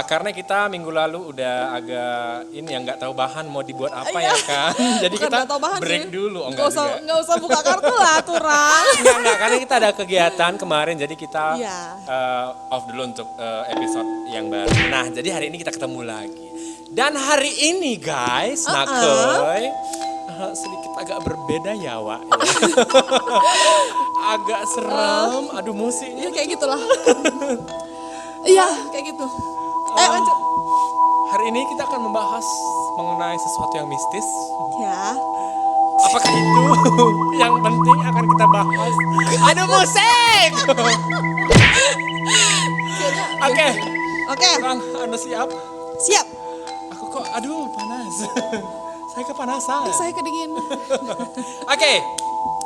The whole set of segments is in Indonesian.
karena kita minggu lalu udah agak ini yang nggak tahu bahan mau dibuat apa ya kan. Jadi Bukan kita nggak tahu bahan break sih. dulu. Oh, Nggak usah buka kartu lah turang. Enggak, karena kita ada kegiatan kemarin jadi kita Iya. off dulu untuk episode yang baru. Nah, jadi hari ini kita ketemu lagi. Dan hari ini guys, Nakoy sedikit agak berbeda ya, Wak. Agak seram, aduh musik. Iya kayak gitulah. Iya kayak gitu. Ayo lanjut. Hari ini kita akan membahas mengenai sesuatu yang mistis. Ya. Apakah itu yang penting akan kita bahas? Aduh musik! Oke, Oke. Bang, Anda siap? Siap. Aku kok, aduh panas. Saya kepanasan. Saya kedingin. Oke,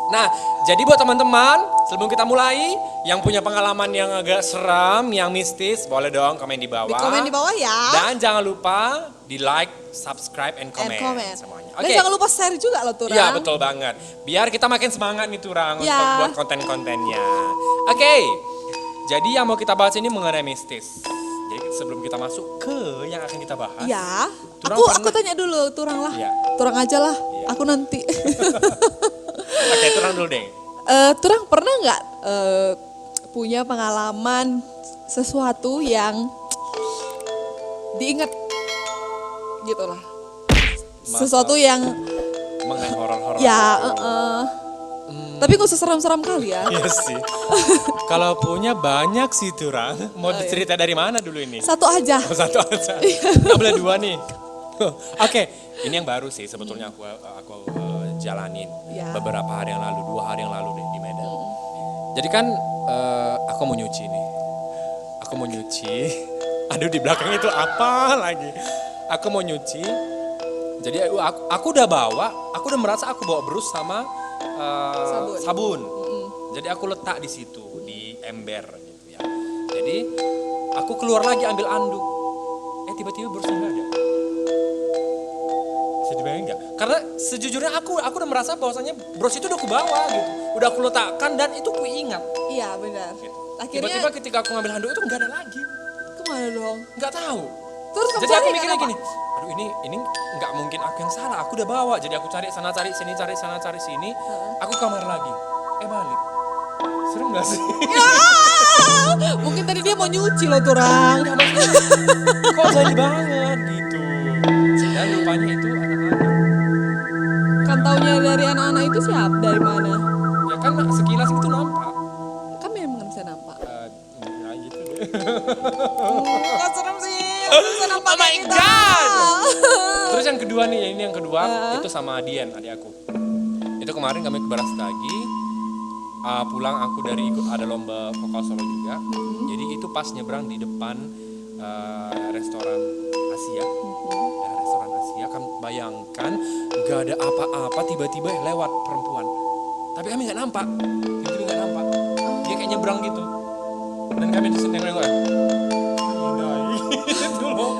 nah jadi buat teman-teman sebelum kita mulai yang punya pengalaman yang agak seram, yang mistis, boleh dong komen di bawah. Di komen di bawah ya. Dan jangan lupa di like, subscribe, and comment. Semuanya. Dan jangan lupa share juga loh Turang. Iya betul banget. Biar kita makin semangat nih Turang Ya. untuk buat konten-kontennya. Oke, jadi yang mau kita bahas ini mengenai mistis. Jadi sebelum kita masuk ke yang akan kita bahas. Ya. Turang Aku tanya dulu Turang lah. Iya. Turang aja lah. Iya. Aku nanti. Oke, Turang dulu deh. Turang pernah nggak punya pengalaman sesuatu yang diingat gitu lah. Sesuatu yang Mengenai horor-horor. ya tapi gak usah seram-seram kali ya. Iya sih. Kalau punya banyak sih Turang. Mau cerita dari mana dulu ini? Satu aja. Oh, satu aja. Nggak boleh dua nih. Oke, ini yang baru sih sebetulnya aku jalanin Ya. beberapa hari yang lalu, 2 hari yang lalu deh di Medan. Jadi kan aku mau nyuci nih. Aku mau nyuci. Aduh di belakang itu apa lagi? Aku mau nyuci. Jadi aku udah merasa aku bawa brus sama sabun. Jadi aku letak di situ di ember gitu ya. Jadi aku keluar lagi ambil anduk. Tiba-tiba brusnya nggak ada. Bisa dibayangin nggak? Karena sejujurnya aku udah merasa bahwasannya brus itu udah aku bawa gitu. Udah aku letakkan dan itu ku ingat. Iya benar. Gitu. Akhirnya Tiba-tiba ketika aku ngambil handuk itu nggak ada lagi. kemana dong? Nggak tahu. Terus kamu Jadi aku cari mikirnya kenapa? gini, aduh ini nggak mungkin aku yang salah, aku udah bawa. Jadi aku cari sana cari sini, cari sana cari sini, aku kamar lagi, balik. Serem gak sih? Mungkin tadi dia mau nyuci loh Turang. Kok jahil banget gitu. Dan rupanya itu anak-anak. Kan taunya dari anak-anak itu siapa? Dari mana? Ya kan sekilas itu nampak. Kan memang bisa nampak. Ya gitu deh. Kok serem sih? Bisa nampak Oh my kayak gitu. God. Terus yang kedua nih, ini yang kedua itu sama Dian, adik aku. Itu kemarin kami ke Barastagi. Pulang aku dari ikut ada lomba vokal solo juga. Jadi itu pas nyebrang di depan restoran Asia. Dan restoran Asia, kamu bayangkan gak ada apa-apa tiba-tiba lewat perempuan. Tapi kami nggak nampak. Tiba-tiba nggak nampak. Dia kayak nyebrang gitu. Dan kami di sini nengok.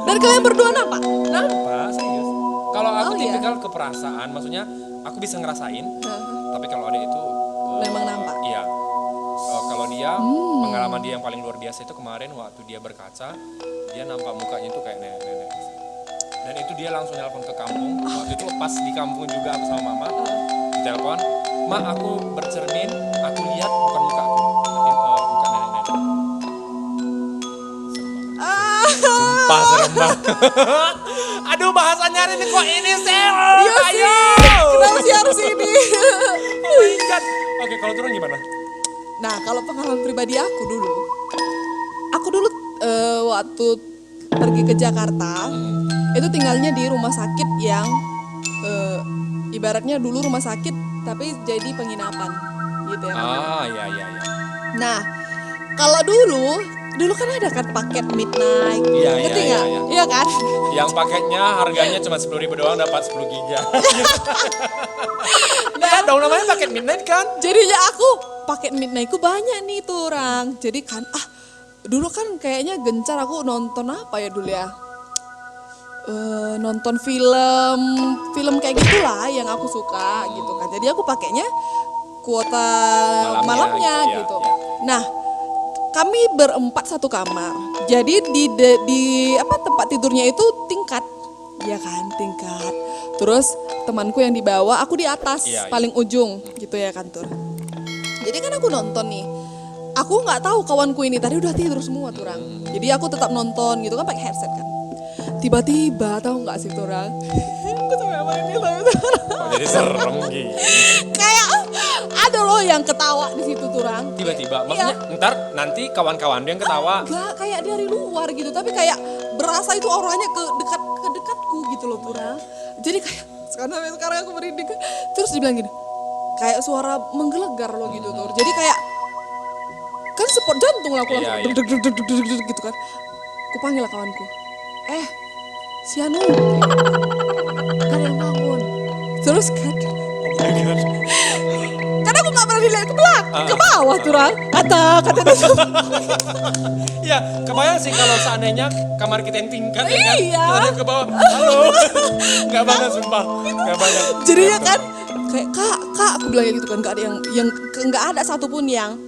Dan kalian berdua nampak? Nampak, serius. Kalau aku Oh, iya. tipikal keperasaan, maksudnya aku bisa ngerasain. Tapi kalau ada itu Memang nampak? Iya. Kalau dia pengalaman dia yang paling luar biasa itu kemarin waktu dia berkaca, dia nampak mukanya itu kayak nenek-nenek. Dan itu dia langsung nelpon ke kampung. Waktu itu pas di kampung juga aku sama mama telepon, "Ma, aku bercermin, aku lihat bukan muka aku, tapi muka nenek-nenek." Serem banget. Sumpah serem banget. Aduh bahasanya hari ini kok ini sih? Iya Ayo. sih. Kenapa sih harus ini? Oh my God. Oke, kalau turun gimana? Nah, kalau pengalaman pribadi aku dulu waktu pergi ke Jakarta, itu tinggalnya di rumah sakit yang ibaratnya dulu rumah sakit tapi jadi penginapan gitu ya. Iya. Nah, kalau dulu kan ada kan paket midnight. Iya, Ngerti iya, nggak? iya. Iya kan? Yang paketnya harganya cuma 10.000 doang dapat 10 giga. Nah, dong namanya paket midnight kan? Jadinya aku paket midnightku banyak nih tuh orang. Jadi kan dulu kan kayaknya gencar aku nonton apa ya dulu ya? Nonton film kayak gitulah yang aku suka gitu kan. Jadi aku pakainya kuota Malamnya malamnya gitu, gitu. ya. Nah, kami berempat satu kamar. Jadi di tempat tidurnya itu tingkat. Ya kan, tingkat. Terus temanku yang di bawah, aku di atas, Iya, paling ujung gitu ya kan Tur. Jadi kan aku nonton nih. Aku nggak tahu kawanku ini tadi udah tidur semua Turang. Jadi aku tetap nonton gitu kan pakai headset kan. Tiba-tiba tahu nggak sih Turang? Aku sampai apa ini tahu Turang. Oh, jadi serem gitu. Kayak ada loh yang ketawa di situ Turang. Tiba-tiba, maksudnya ntar nanti kawan-kawan dia yang ketawa. Enggak, kayak dari luar gitu, tapi kayak berasa itu auranya ke dekatku gitu loh Turang. Jadi kayak sekarang aku merinding. Terus dibilang gini, kayak suara menggelegar loh gitu Tur. Jadi kayak kan spot jantung lah aku Iya, langsung iya. deg gitu kan. Aku panggil lah kawanku. Si Anu, gak ada yang bangun. Terus kan, karena aku gak pernah dilihat ke belakang, ke bawah Turang. Kata Ya, kebayang sih kalau seandainya kamar kita yang tingkat ya kan. Iya. Kita lihat ke bawah. Halo. Enggak banget sumpah. Enggak banget. jadinya kan kayak kak aku bilang gitu kan, gak ada yang nggak ada satupun yang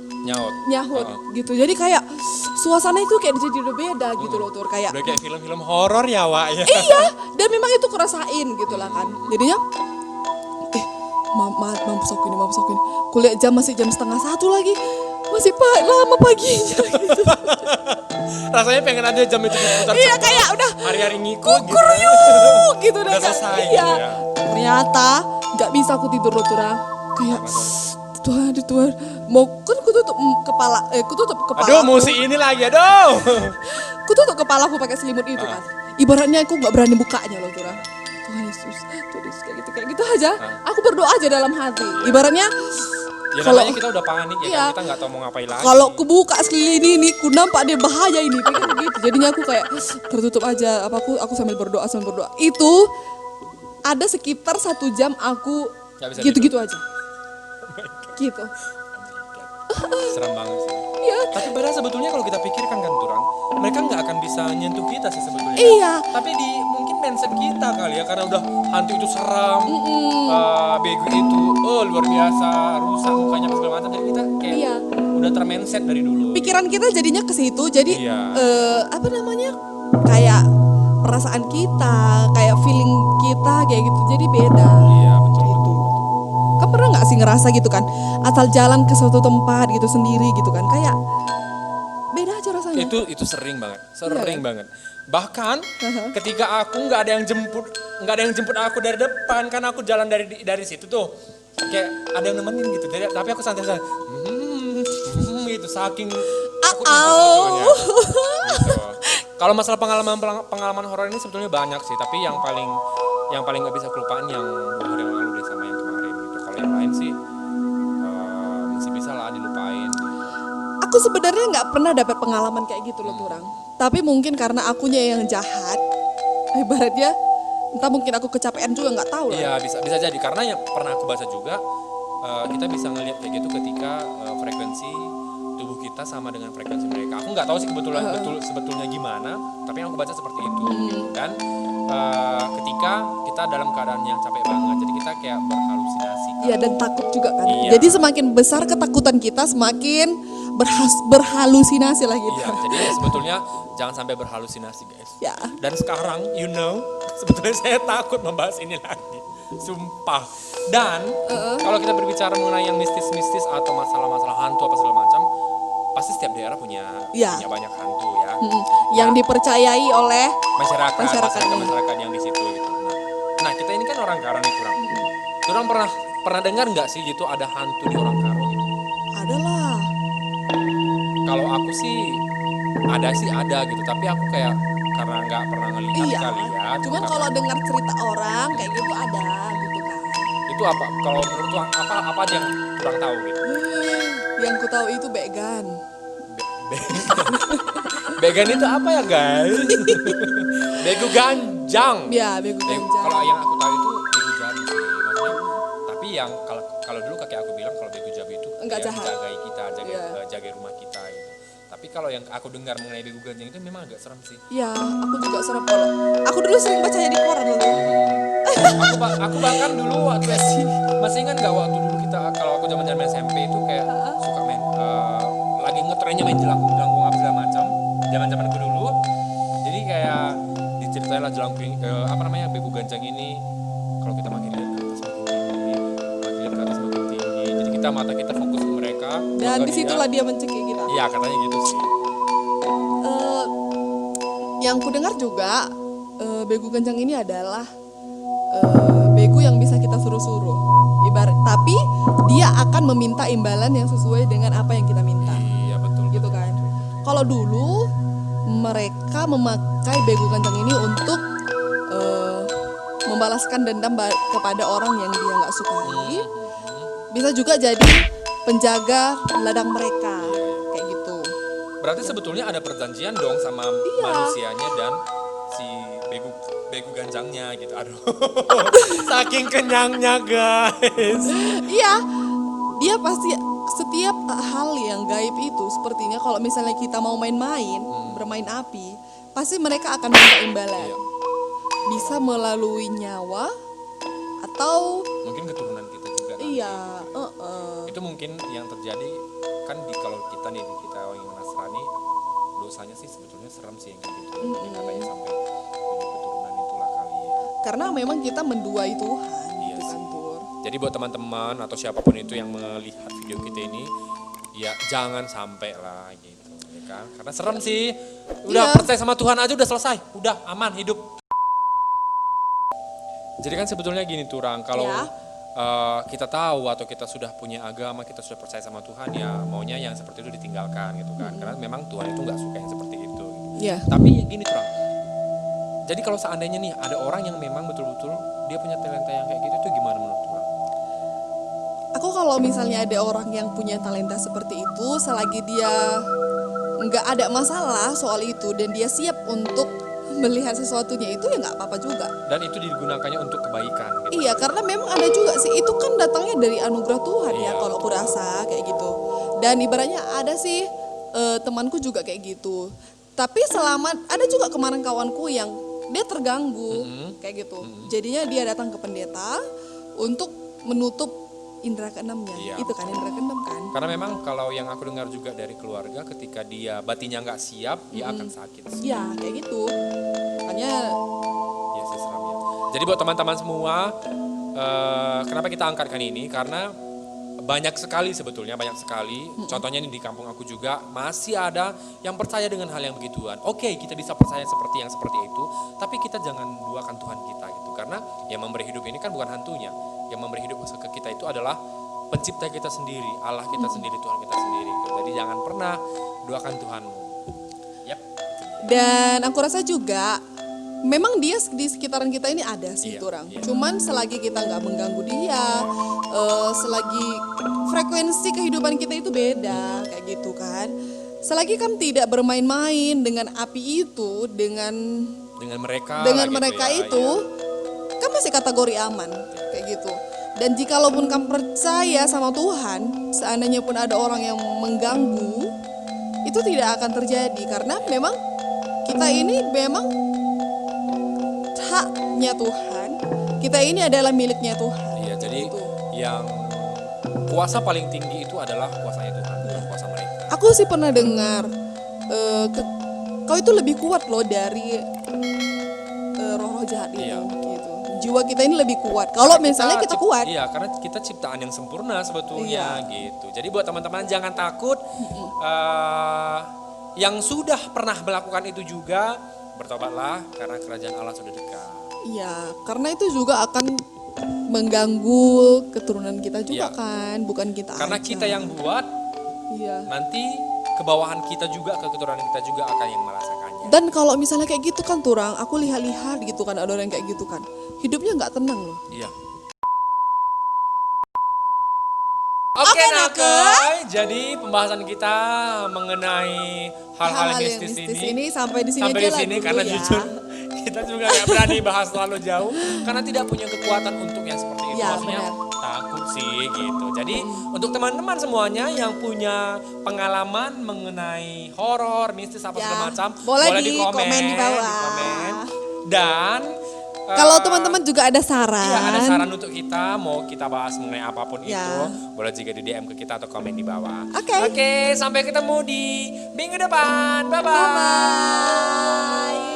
nyahut gitu. Jadi kayak suasana itu kayak jadi udah beda gitu loh Tur, kayak Udah kayak film-film horor ya, Wak ya. iya, dan memang itu kerasain gitu lah kan. Jadinya mampus aku ini. Kuliah jam masih jam 12:30 lagi. Masih lama paginya gitu. Rasanya pengen ada jam itu diputar. Iya kayak udah hari-hari ngikut kukur gitu. yuk gitu Udah Kak. selesai Iya. gitu ya. Ternyata nggak bisa aku tidur loh Turang. Kayak Tuhan, mau kan aku tutup kepala, Aduh, musi ini lagi, aduh. Aku tutup kepalaku pakai selimut itu kan. Ibaratnya aku nggak berani bukanya loh Turang. Tuhan Yesus kayak gitu aja. Aku berdoa aja dalam hati. Ibaratnya Ya kalau namanya kita udah panik ya iya. kan, kita nggak tahu mau ngapain lagi. kalau aku buka sekali ini, ku nampak dia bahaya ini, pikir begitu. Jadinya aku kayak tertutup aja. Aku sambil berdoa. Itu ada sekitar 1 jam aku Nggak bisa gitu-gitu aja. Gitu. Serem banget sih. Iya. Tapi padahal sebetulnya kalau kita pikirkan kan Turang, mereka nggak akan bisa nyentuh kita sih sebetulnya. Iya. Tapi di mungkin mindset kita kali ya, karena udah hantu itu seram, bego itu, luar biasa, rusak mukanya apa segala macam. Jadi kita kayak Iya. udah termindset dari dulu. Pikiran kita jadinya ke situ. Jadi Iya. kayak perasaan kita, kayak feeling kita kayak gitu. Jadi beda. Iya betul. Kamu pernah nggak sih ngerasa gitu kan, asal jalan ke suatu tempat gitu sendiri gitu kan, kayak beda aja rasanya. Itu sering banget. Bahkan Uh-huh. ketika aku nggak ada yang jemput aku dari depan, kan aku jalan dari situ tuh, kayak ada yang nemenin gitu. Tapi aku santai-santai, gitu saking aku sebetulnya. Gitu. Kalau masalah pengalaman horor ini sebetulnya banyak sih, tapi yang paling nggak bisa kelupain yang 2 hari yang lalu deh sama yang kemarin gitu. Kalau yang lain sih masih bisa lah dilupain. Aku sebenarnya nggak pernah dapat pengalaman kayak gitu loh Turang. Tapi mungkin karena akunya yang jahat, ibaratnya entah mungkin aku kecapean juga nggak tahu lah. Iya bisa jadi, karena yang pernah aku baca juga kita bisa ngelihat kayak gitu ketika frekuensi tubuh kita sama dengan frekuensi mereka. Aku nggak tahu sih sebetulnya gimana, tapi yang aku baca seperti itu. Dan ketika kita dalam keadaan yang capek banget, jadi kita kayak berhalusinasi. Iya, dan takut juga kan. Iya. Jadi semakin besar ketakutan kita, semakin berhalusinasi lah gitu. Iya, jadi sebetulnya jangan sampai berhalusinasi guys. Ya. Dan sekarang, sebetulnya saya takut membahas ini lagi. Sumpah. Dan kalau kita berbicara mengenai yang mistis-mistis atau masalah-masalah hantu apa segala macam, pasti setiap daerah punya banyak hantu ya. Yang dipercayai oleh Masyarakat yang di situ gitu. Nah, kita ini kan orang Karo nih, Turang pernah dengar nggak sih gitu ada hantu di orang Karo gitu? adalah. Kalau aku sih ada gitu, tapi aku kayak karena nggak pernah ngelihat Iya. kali ya. Cuman kalau dengar cerita orang kayak gitu ada gitu kan. Itu apa? Kalau menurut tuh apa aja yang kurang tahu gitu? Yang ku tahu itu began. Began itu apa ya guys? Begu ganjang. Ya, begu ganjang. Kalau yang aku tahu itu begu jabi sih. Maksudnya, tapi yang kalau dulu kakek aku bilang kalau begu jabi itu Enggak dia jahat. menjagai kita, Iya. jaga rumah kita gitu. Tapi kalau yang aku dengar mengenai begu ganjang itu memang agak serem sih. Ya, aku juga serem kalau. Aku dulu sering bacanya di koran loh. Aku bahkan dulu waktu masih ingat nggak waktu dulu kita, kalau aku zaman SMP itu kayak suka lagi ngetrennya punya main jelangkung apa segala macam. Zaman-zamanku dulu. Jadi kayak diceritain lah jelangkung begu ganjang ini kalau kita makin lihat ke atas makin tinggi, makin lihat ke atas makin tinggi. Jadi mata kita fokus ke mereka. Dan disitulah dia mencekik kita. Iya, katanya gitu sih. Yang ku dengar juga begu ganjang ini adalah begu yang bisa kita suruh-suruh. Tapi dia akan meminta imbalan yang sesuai dengan apa yang kita minta. Iya, betul. Gitu kan. Kalau dulu mereka memakai begu ganjang ini untuk membalaskan dendam kepada orang yang dia nggak sukai. Bisa juga jadi penjaga ladang mereka, kayak gitu. Berarti sebetulnya ada perjanjian dong sama manusianya dan si begu ganjangnya gitu. Aduh, saking kenyangnya guys. Iya, dia pasti setiap hal yang gaib itu sepertinya kalau misalnya kita mau main-main, bermain api, pasti mereka akan minta imbalan. Iya. Bisa melalui nyawa atau Mungkin keturunan kita juga. iya, Itu mungkin yang terjadi kan kalau kita orang yang Nasrani, dosanya sih sebetulnya serem sih yang kayak gitu. Jadi katanya sampai keturunan itulah kali ya. karena memang kita menduai Tuhan, Iya gitu sih. kan Tur. Jadi buat teman-teman atau siapapun itu yang melihat video kita ini, ya jangan sampai lah gitu, ya kan? Karena serem sih. Udah Iya. percaya sama Tuhan aja udah selesai, udah aman hidup. Jadi kan sebetulnya gini Turang, kalau Ya. kita tahu atau kita sudah punya agama, kita sudah percaya sama Tuhan, ya maunya yang seperti itu ditinggalkan gitu kan. Karena memang Tuhan itu nggak suka yang seperti itu. Gitu. Iya. Tapi gini Turang, jadi kalau seandainya nih ada orang yang memang betul-betul dia punya talenta yang kayak gitu, itu gimana menurut Turang? Aku kalau misalnya ada orang yang punya talenta seperti itu, selagi dia nggak ada masalah soal itu dan dia siap untuk melihat sesuatunya itu, ya nggak apa-apa juga. Dan itu digunakannya untuk kebaikan gitu. Iya, karena memang ada juga sih, itu kan datangnya dari anugerah Tuhan ya, Iya. kalau aku rasa kayak gitu. Dan ibaratnya ada sih temanku juga kayak gitu. Tapi selama ada juga kemarin kawanku yang dia terganggu kayak gitu. Jadinya dia datang ke pendeta untuk menutup indera keenamnya. Iya. Itu kan indera keenam kan. Karena memang kalau yang aku dengar juga dari keluarga, ketika dia batinnya nggak siap, dia akan sakit sih. Ya kayak gitu. Makanya Iya sih seram ya. Jadi buat teman-teman semua, kenapa kita angkatkan ini? Karena banyak sekali sebetulnya, banyak sekali. Contohnya ini di kampung aku juga masih ada yang percaya dengan hal yang begituan. Oke, kita bisa percaya seperti itu, tapi kita jangan duakan Tuhan kita gitu. Karena yang memberi hidup ini kan bukan hantunya. Yang memberi hidup ke kita itu adalah pencipta kita sendiri, Allah kita sendiri, Tuhan kita sendiri. Gitu. Jadi jangan pernah duakan Tuhanmu. Yap. dan aku rasa juga memang dia di sekitaran kita ini ada sih Iya, orang. iya. Cuman selagi kita nggak mengganggu dia, selagi frekuensi kehidupan kita itu beda kayak gitu kan. Selagi kan tidak bermain-main dengan api itu, dengan Dengan mereka gitu ya, itu, kan masih kategori aman kayak gitu. Dan jikalaupun kamu percaya sama Tuhan, seandainya pun ada orang yang mengganggu, itu tidak akan terjadi karena memang kita ini memang haknya Tuhan. Kita ini adalah miliknya Tuhan. Iya, jadi Gitu. yang kuasa paling tinggi itu adalah kuasanya Tuhan, bukan kuasa mereka. Aku sih pernah dengar kau itu lebih kuat loh dari roh-roh jahat itu. Iya. Gitu. Jiwa kita ini lebih kuat. Kalau misalnya kita kuat. Iya, karena kita ciptaan yang sempurna sebetulnya gitu. Jadi buat teman-teman jangan takut. Yang sudah pernah melakukan itu juga bertobatlah karena kerajaan Allah sudah dekat. Iya, karena itu juga akan mengganggu keturunan kita juga Iya. kan, bukan kita Karena aja. kita yang buat, Iya. nanti kebawahan kita juga, ke keturunan kita juga akan yang merasakannya. Dan kalau misalnya kayak gitu kan Turang, aku lihat-lihat gitu kan ada orang kayak gitu kan, hidupnya nggak tenang loh. Iya. Oke Nakai, jadi pembahasan kita mengenai hal-hal Hal-hal yang mistis mistis ini ini sampai di sini sampai aja di lah sini dulu karena ya. jujur kita juga nggak berani bahas terlalu jauh karena tidak punya kekuatan untuk yang seperti itu. Ya, Maksudnya benar. takut sih gitu. Jadi untuk teman-teman semuanya yang punya pengalaman mengenai horor, mistis apa Ya, segala macam, boleh di di komen komen di bawah. di komen. Dan Kalau teman-teman juga ada saran. Iya, ada saran untuk kita, mau kita bahas mengenai apapun Ya. itu, boleh juga di DM ke kita atau komen di bawah. Oke. Oke, sampai ketemu di minggu depan. Bye-bye. Bye-bye.